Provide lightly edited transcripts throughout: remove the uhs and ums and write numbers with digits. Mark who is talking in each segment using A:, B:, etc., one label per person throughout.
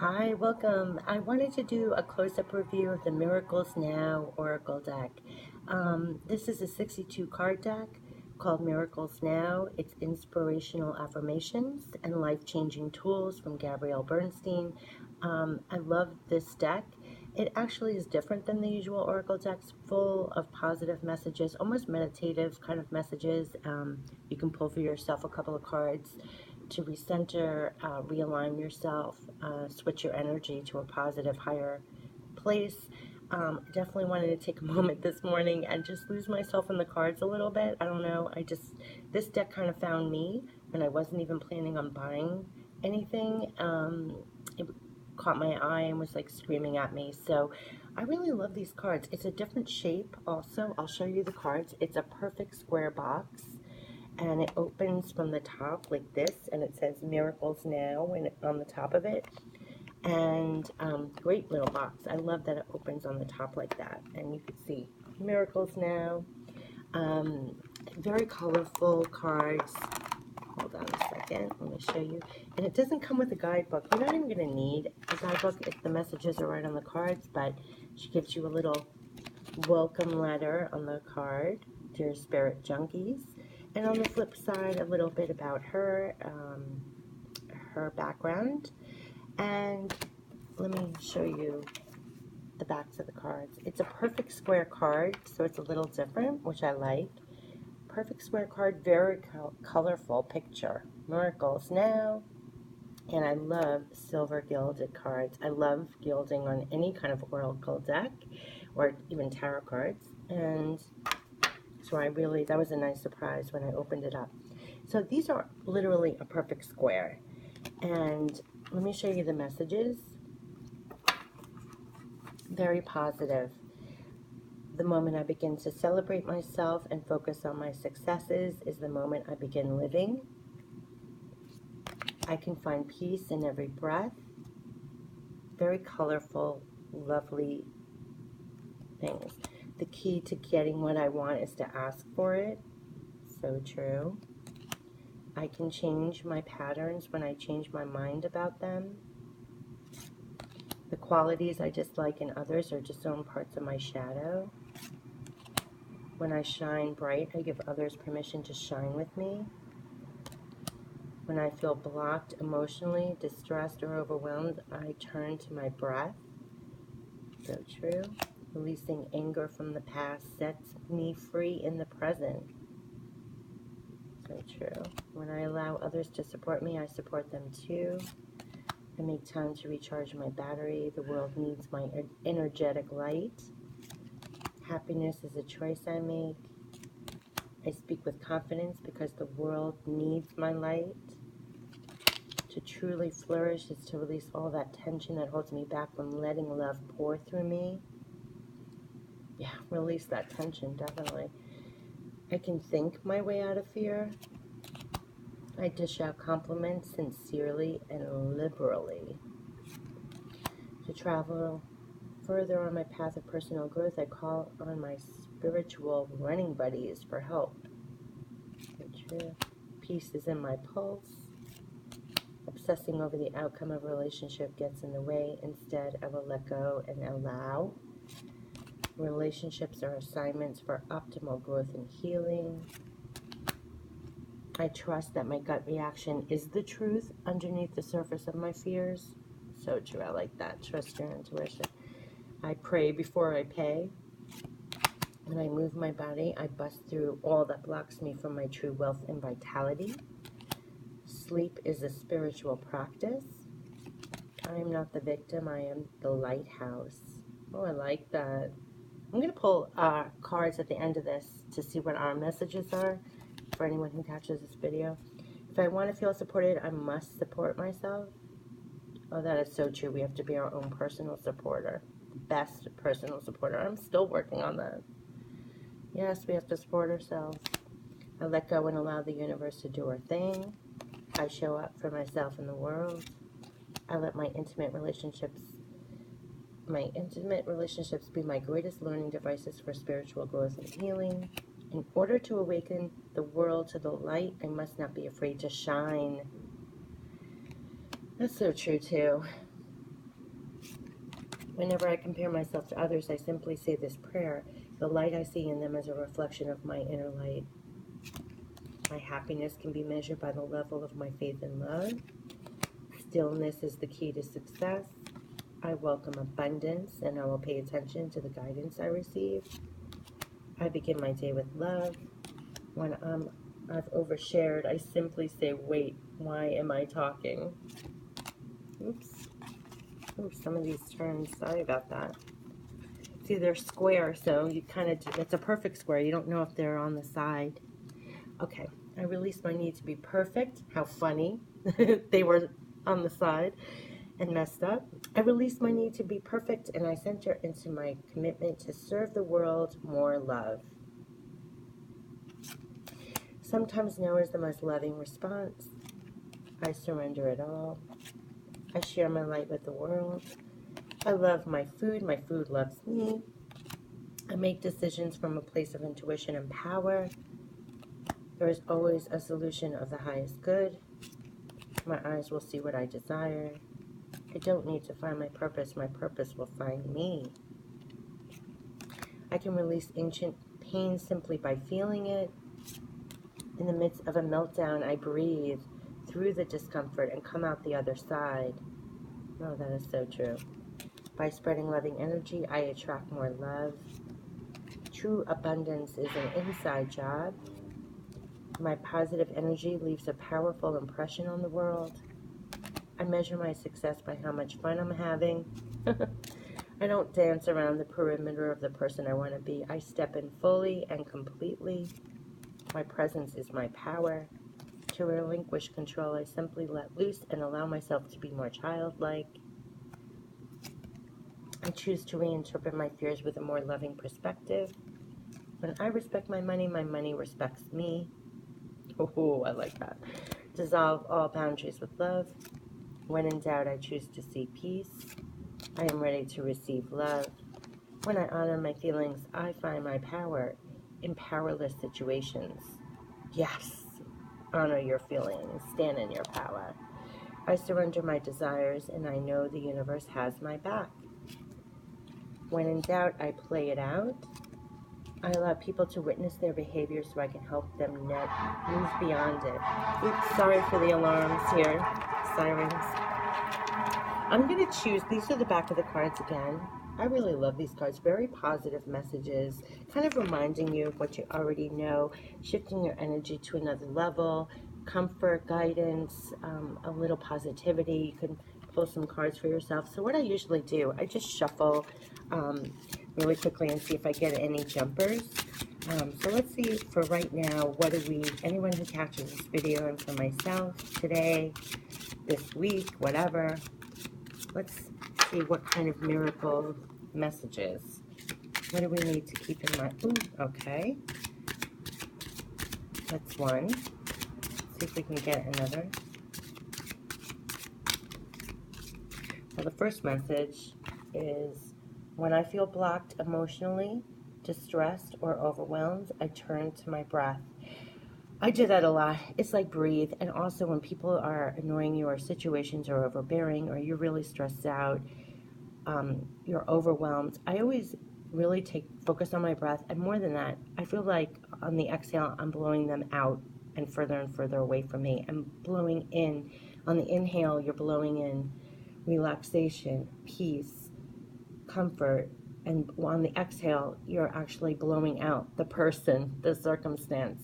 A: Hi, welcome. I wanted to do a close-up review of the Miracles Now Oracle deck. This is a 62 card deck called Miracles Now. It's inspirational affirmations and life-changing tools from Gabrielle Bernstein. I love this deck. It actually is different than the usual Oracle decks, full of positive messages, almost meditative kind of messages. You can pull for yourself a couple of cards to recenter, realign yourself, switch your energy to a positive, higher place. Definitely wanted to take a moment this morning and just lose myself in the cards a little bit. I don't know. This deck kind of found me when I wasn't even planning on buying anything. It caught my eye and was like screaming at me. So I really love these cards. It's a different shape also. I'll show you the cards. It's a perfect square box, and it opens from the top like this, and it says Miracles Now on the top of it. And great little box. I love that it opens on the top like that, and you can see Miracles Now. Very colorful cards. Hold on a second, let me show you. And it doesn't come with a guidebook. You're not even going to need a guidebook if the messages are right on the cards, but she gives you a little welcome letter on the card. Dear Spirit Junkies. And on the flip side, a little bit about her, her background. And let me show you the backs of the cards. It's a perfect square card, so it's a little different, which I like. Perfect square card, very colorful picture. Miracles Now. And I love silver gilded cards. I love gilding on any kind of oracle deck or even tarot cards. And so that was a nice surprise when I opened it up. So these are literally a perfect square. And let me show you the messages. Very positive. The moment I begin to celebrate myself and focus on my successes is the moment I begin living. I can find peace in every breath. Very colorful, lovely things. The key to getting what I want is to ask for it. So true. I can change my patterns when I change my mind about them. The qualities I dislike in others are just own parts of my shadow. When I shine bright, I give others permission to shine with me. When I feel blocked emotionally, distressed, or overwhelmed, I turn to my breath. So true. Releasing anger from the past sets me free in the present. So true. When I allow others to support me, I support them too. I make time to recharge my battery. The world needs my energetic light. Happiness is a choice I make. I speak with confidence because the world needs my light. To truly flourish is to release all that tension that holds me back from letting love pour through me. Yeah, release that tension, definitely. I can think my way out of fear. I dish out compliments sincerely and liberally. To travel further on my path of personal growth, I call on my spiritual running buddies for help. Peace is in my pulse. Obsessing over the outcome of a relationship gets in the way. Instead, I will let go and allow. Relationships are assignments for optimal growth and healing. I trust that my gut reaction is the truth underneath the surface of my fears. So true, I like that. Trust your intuition. I pray before I pay. When I move my body, I bust through all that blocks me from my true wealth and vitality. Sleep is a spiritual practice. I am not the victim, I am the lighthouse. Oh, I like that. I'm going to pull cards at the end of this to see what our messages are for anyone who catches this video. If I want to feel supported, I must support myself. Oh, that is so true. We have to be our own personal supporter. Best personal supporter. I'm still working on that. Yes, we have to support ourselves. I let go and allow the universe to do her thing. I show up for myself in the world. I let my intimate relationships be my greatest learning devices for spiritual growth and healing. In order to awaken the world to the light, I must not be afraid to shine. That's so true too. Whenever I compare myself to others, I simply say this prayer. The light I see in them is a reflection of my inner light. My happiness can be measured by the level of my faith and love. Stillness is the key to success. I welcome abundance, and I will pay attention to the guidance I receive. I begin my day with love. When I've overshared, I simply say, wait, why am I talking? Oops. Oops, some of these turns, sorry about that. See, they're square, so you kind of, it's a perfect square. You don't know if they're on the side. Okay, I release my need to be perfect. How funny. They were on the side and messed up. I release my need to be perfect, and I center into my commitment to serve the world more love. Sometimes no is the most loving response. I surrender it all. I share my light with the world. I love my food loves me. I make decisions from a place of intuition and power. There is always a solution of the highest good. My eyes will see what I desire. I don't need to find my purpose will find me. I can release ancient pain simply by feeling it. In the midst of a meltdown, I breathe through the discomfort and come out the other side. Oh, that is so true. By spreading loving energy, I attract more love. True abundance is an inside job. My positive energy leaves a powerful impression on the world. I measure my success by how much fun I'm having. I don't dance around the perimeter of the person I want to be. I step in fully and completely. My presence is my power. To relinquish control, I simply let loose and allow myself to be more childlike. I choose to reinterpret my fears with a more loving perspective. When I respect my money respects me. Oh, I like that. Dissolve all boundaries with love. When in doubt, I choose to see peace. I am ready to receive love. When I honor my feelings, I find my power in powerless situations. Yes, honor your feelings. Stand in your power. I surrender my desires, and I know the universe has my back. When in doubt, I play it out. I allow people to witness their behavior so I can help them move beyond it. Oops, sorry for the alarms here. Sirens. I'm going to choose, these are the back of the cards again. I really love these cards. Very positive messages, kind of reminding you of what you already know, shifting your energy to another level, comfort, guidance, a little positivity. You can pull some cards for yourself. So what I usually do, I just shuffle really quickly and see if I get any jumpers. So let's see for right now, anyone who catches this video, and for myself today, this week, whatever, let's see what kind of miracle messages. What do we need to keep in mind? Ooh, okay. That's one. See if we can get another. Well, the first message is, when I feel blocked emotionally, distressed, or overwhelmed, I turn to my breath. I do that a lot. It's like breathe. And also when people are annoying you, or situations are overbearing, or you're really stressed out, you're overwhelmed, I always really focus on my breath. And more than that, I feel like on the exhale, I'm blowing them out and further away from me. I'm blowing in. On the inhale, you're blowing in relaxation, peace, comfort. And on the exhale, you're actually blowing out the person, the circumstance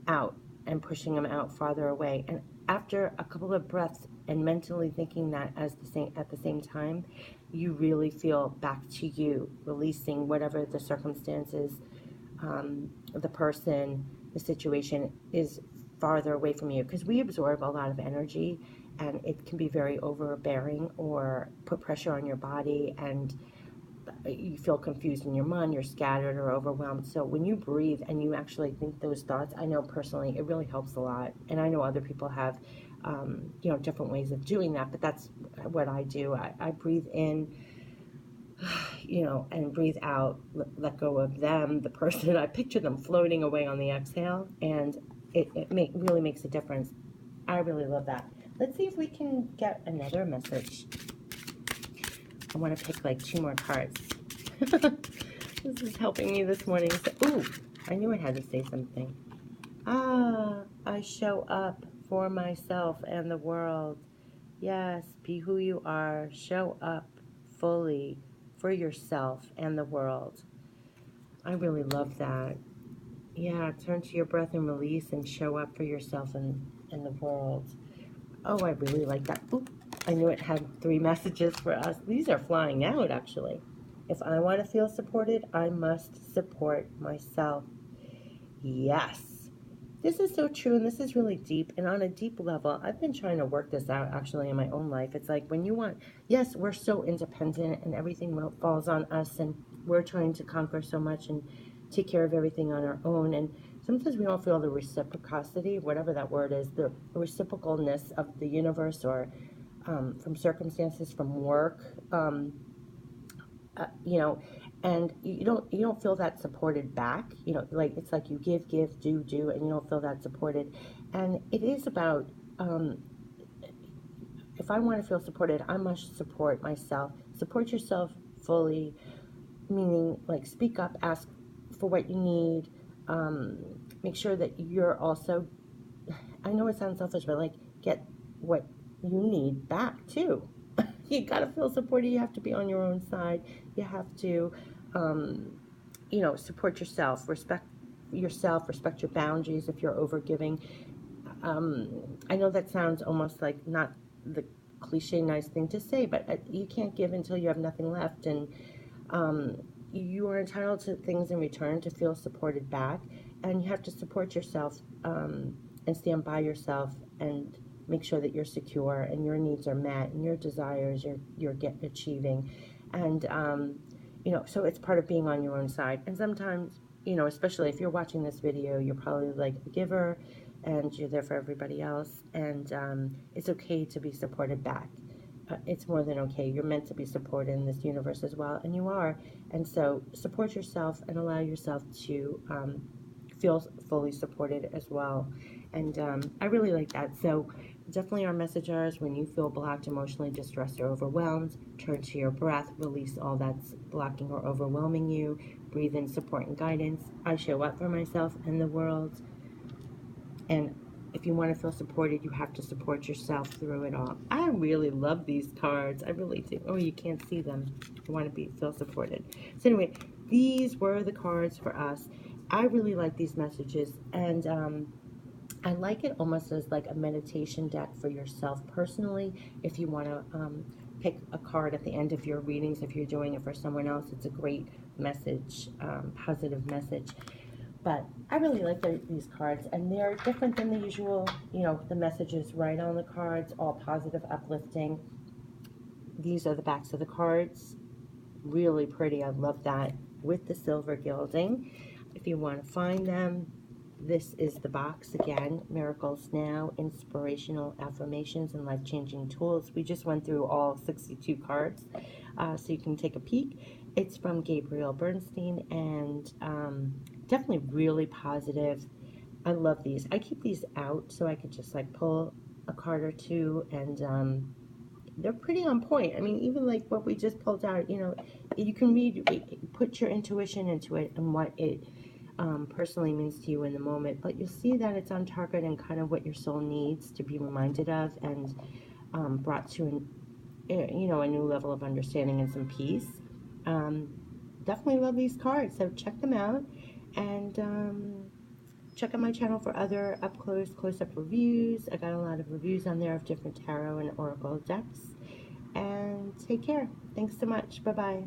A: out, and pushing them out farther away. And after a couple of breaths and mentally thinking that at the same time, you really feel back to you, releasing whatever the circumstances, the person, the situation is farther away from you. Because we absorb a lot of energy, and it can be very overbearing or put pressure on your body, and you feel confused in your mind, you're scattered or overwhelmed. So when you breathe and you actually think those thoughts, I know personally it really helps a lot. And I know other people have, different ways of doing that, but that's what I do. I breathe in, and breathe out, let go of them, the person. I picture them floating away on the exhale, and it really makes a difference. I really love that. Let's see if we can get another message. I want to pick like 2 more cards. This is helping me this morning. So, ooh, I knew I had to say something. I show up for myself and the world. Yes, be who you are. Show up fully for yourself and the world. I really love that. Yeah, turn to your breath and release and show up for yourself and the world. Oh, I really like that. Oop, I knew it had 3 messages for us. These are flying out, actually. If I want to feel supported, I must support myself. Yes. This is so true, and this is really deep. And on a deep level, I've been trying to work this out actually in my own life. It's like when you want, yes, we're so independent and everything falls on us, and we're trying to conquer so much and take care of everything on our own. And sometimes we don't feel the reciprocity, whatever that word is, the reciprocalness of the universe or from circumstances, from work. You know, and you don't feel that supported back. You know, like it's like you give, do, and you don't feel that supported. And it is about if I want to feel supported, I must support myself. Support yourself fully, meaning like speak up, ask for what you need. Make sure that you're also. I know it sounds selfish, but like get what you need back too. You gotta feel supported. You have to be on your own side. You have to, support yourself, respect your boundaries if you're overgiving. I know that sounds almost like not the cliche nice thing to say, but you can't give until you have nothing left. And um, you are entitled to things in return to feel supported back. And you have to support yourself and stand by yourself and make sure that you're secure and your needs are met and your desires you're achieving. And so it's part of being on your own side. And sometimes, especially if you're watching this video, you're probably like a giver and you're there for everybody else, and it's okay to be supported back. It's more than okay. You're meant to be supported in this universe as well, and you are. And so support yourself and allow yourself to feel fully supported as well. And I really like that. So definitely our message is when you feel blocked, emotionally distressed, or overwhelmed, turn to your breath, release all that's blocking or overwhelming you, breathe in support and guidance. I show up for myself and the world. And if you want to feel supported, you have to support yourself through it all. I really love these cards. I really do. Oh, you can't see them. You want to feel supported. So anyway, these were the cards for us. I really like these messages, and I like it almost as like a meditation deck for yourself personally. If you want to pick a card at the end of your readings, if you're doing it for someone else, it's a great message, positive message. But I really like these cards, and they're different than the usual, the messages right on the cards, all positive, uplifting. These are the backs of the cards. Really pretty. I love that with the silver gilding. If you want to find them, this is the box again. Miracles Now, Inspirational Affirmations and Life-Changing Tools. We just went through all 62 cards, so you can take a peek. It's from Gabrielle Bernstein, and definitely really positive. I love these. I keep these out so I could just like pull a card or two, and they're pretty on point. I mean, even like what we just pulled out, you can put your intuition into it and what it personally means to you in the moment, but you'll see that it's on target and kind of what your soul needs to be reminded of and brought to a new level of understanding and some peace. Definitely love these cards, so check them out, and check out my channel for other close-up reviews. I got a lot of reviews on there of different tarot and oracle decks. And take care. Thanks so much. Bye-bye.